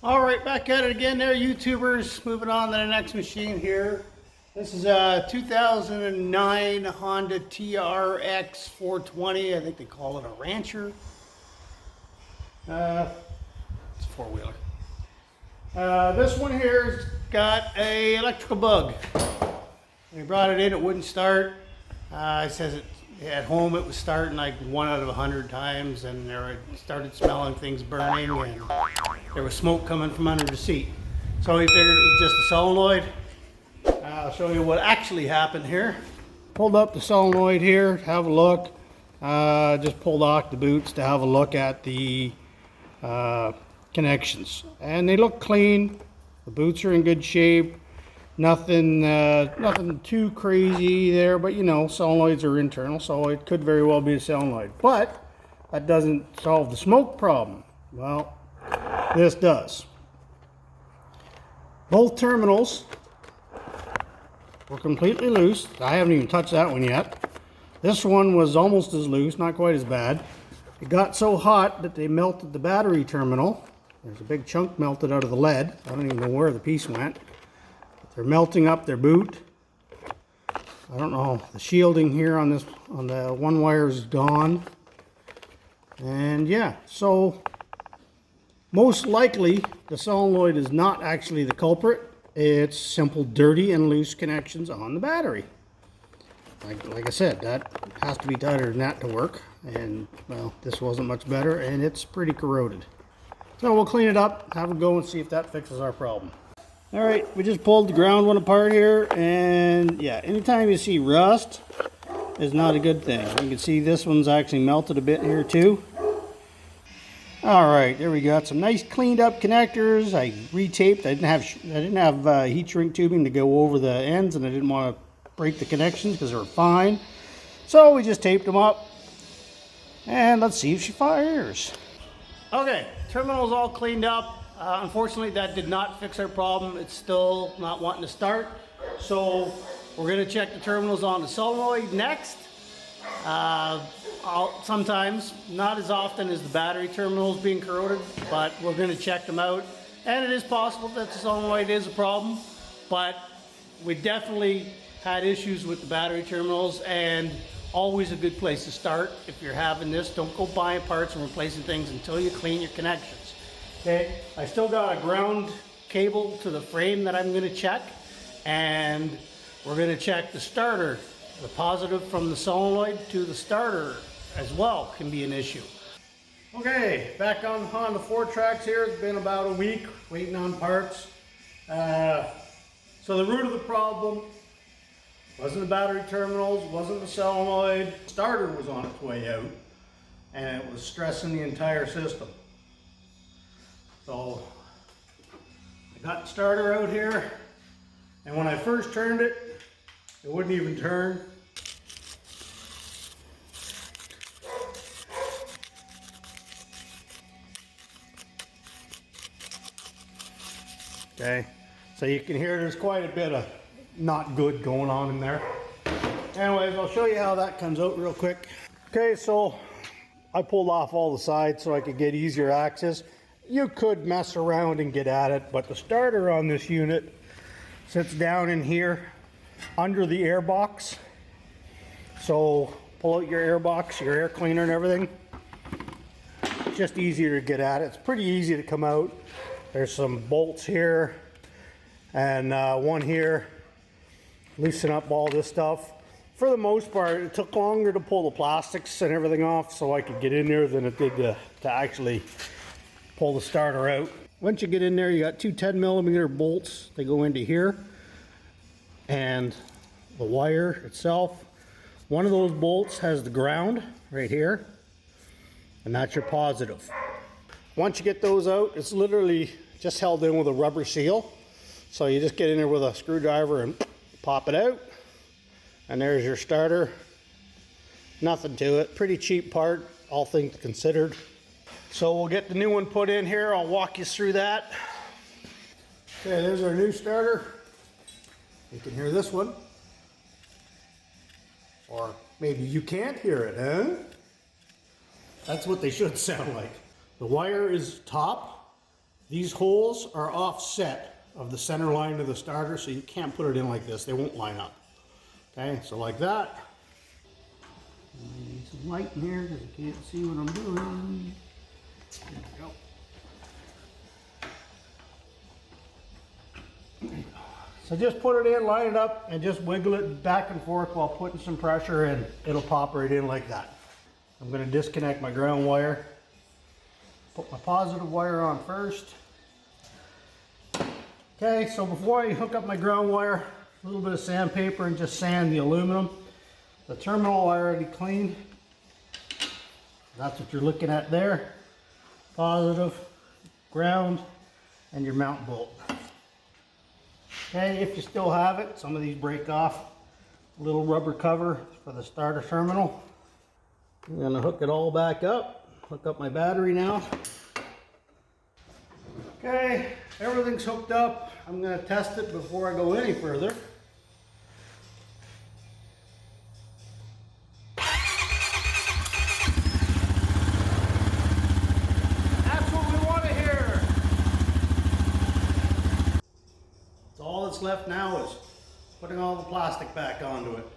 All right, back at it again there, YouTubers. Moving on to the next machine here. This is a 2009 Honda TRX 420. I think they call it a Rancher. It's a four-wheeler. This one here's got a electrical bug. When we brought it in, it wouldn't start. It says at home it was starting like 1 out of 100 times, and it started smelling things burning, and there was smoke coming from under the seat. So we figured it was just a solenoid. I'll show you what actually happened here. Pulled up the solenoid here, have a look. Just pulled off the boots to have a look at the connections, and they look clean. The boots are in good shape. Nothing too crazy there, but you know, solenoids are internal, so it could very well be a solenoid. But that doesn't solve the smoke problem. Well, this does. Both terminals were completely loose. I haven't even touched that one yet. This one was almost as loose, not quite as bad. It got so hot that they melted the battery terminal. There's a big chunk melted out of the lead. I don't even know where the piece went. They're melting up their boot. I don't know, the shielding here on the one wire is gone. And yeah, so most likely the solenoid is not actually the culprit. It's simple dirty and loose connections on the battery. Like I said, that has to be tighter than that to work. And well, this wasn't much better, and it's pretty corroded. So we'll clean it up, have a go, and see if that fixes our problem. All right, we just pulled the ground one apart here, and yeah, anytime you see rust is not a good thing. You can see this one's actually melted a bit here too. All right, there we got some nice cleaned up connectors. I retaped. I didn't have heat shrink tubing to go over the ends, and I didn't want to break the connections because they were fine. So we just taped them up, and let's see if she fires. Okay, terminal's all cleaned up. Unfortunately, that did not fix our problem. It's still not wanting to start. So we're going to check the terminals on the solenoid next. Sometimes, not as often as the battery terminals being corroded, but we're going to check them out. And it is possible that the solenoid is a problem, but we definitely had issues with the battery terminals, and always a good place to start if you're having this. Don't go buying parts and replacing things until you clean your connections. Okay, I still got a ground cable to the frame that I'm going to check, and we're going to check the starter. The positive from the solenoid to the starter as well can be an issue. Okay, back on the Honda Fourtrax here. It's been about a week waiting on parts. So the root of the problem wasn't the battery terminals, wasn't the solenoid. The starter was on its way out, and it was stressing the entire system. So I got the starter out here, and when I first turned it, it wouldn't even turn. Okay, so you can hear there's quite a bit of not good going on in there. Anyways, I'll show you how that comes out real quick. Okay, so I pulled off all the sides so I could get easier access. You could mess around and get at it, but the starter on this unit sits down in here under the air box. So pull out your air box, your air cleaner and everything. Just easier to get at it. It's pretty easy to come out. There's some bolts here and one here. Loosen up all this stuff. For the most part, it took longer to pull the plastics and everything off so I could get in there than it did to actually pull the starter out. Once you get in there, you got two 10mm bolts. They go into here, and the wire itself. One of those bolts has the ground right here, and that's your positive. Once you get those out, it's literally just held in with a rubber seal. So you just get in there with a screwdriver and pop it out, and there's your starter. Nothing to it. Pretty cheap part, all things considered. So we'll get the new one put in here. I'll walk you through that. Okay, there's our new starter. You can hear this one. Or maybe you can't hear it, huh? That's what they should sound like. The wire is top These holes are offset of the center line of the starter, so you can't put it in like this. They won't line up. Okay, so like that. I need some light in here because I can't see what I'm doing. There we go. So just put it in, line it up, and just wiggle it back and forth while putting some pressure and it'll pop right in like that. I'm going to disconnect my ground wire. Put my positive wire on first. Okay, so before I hook up my ground wire, a little bit of sandpaper and just sand the aluminum. The terminal I already cleaned. That's what you're looking at there. Positive, ground, and your mount bolt. Okay, if you still have it, some of these break off. A little rubber cover for the starter terminal. I'm gonna hook it all back up. Hook up my battery now. Okay, everything's hooked up. I'm gonna test it before I go any further. All that's left now is putting all the plastic back onto it.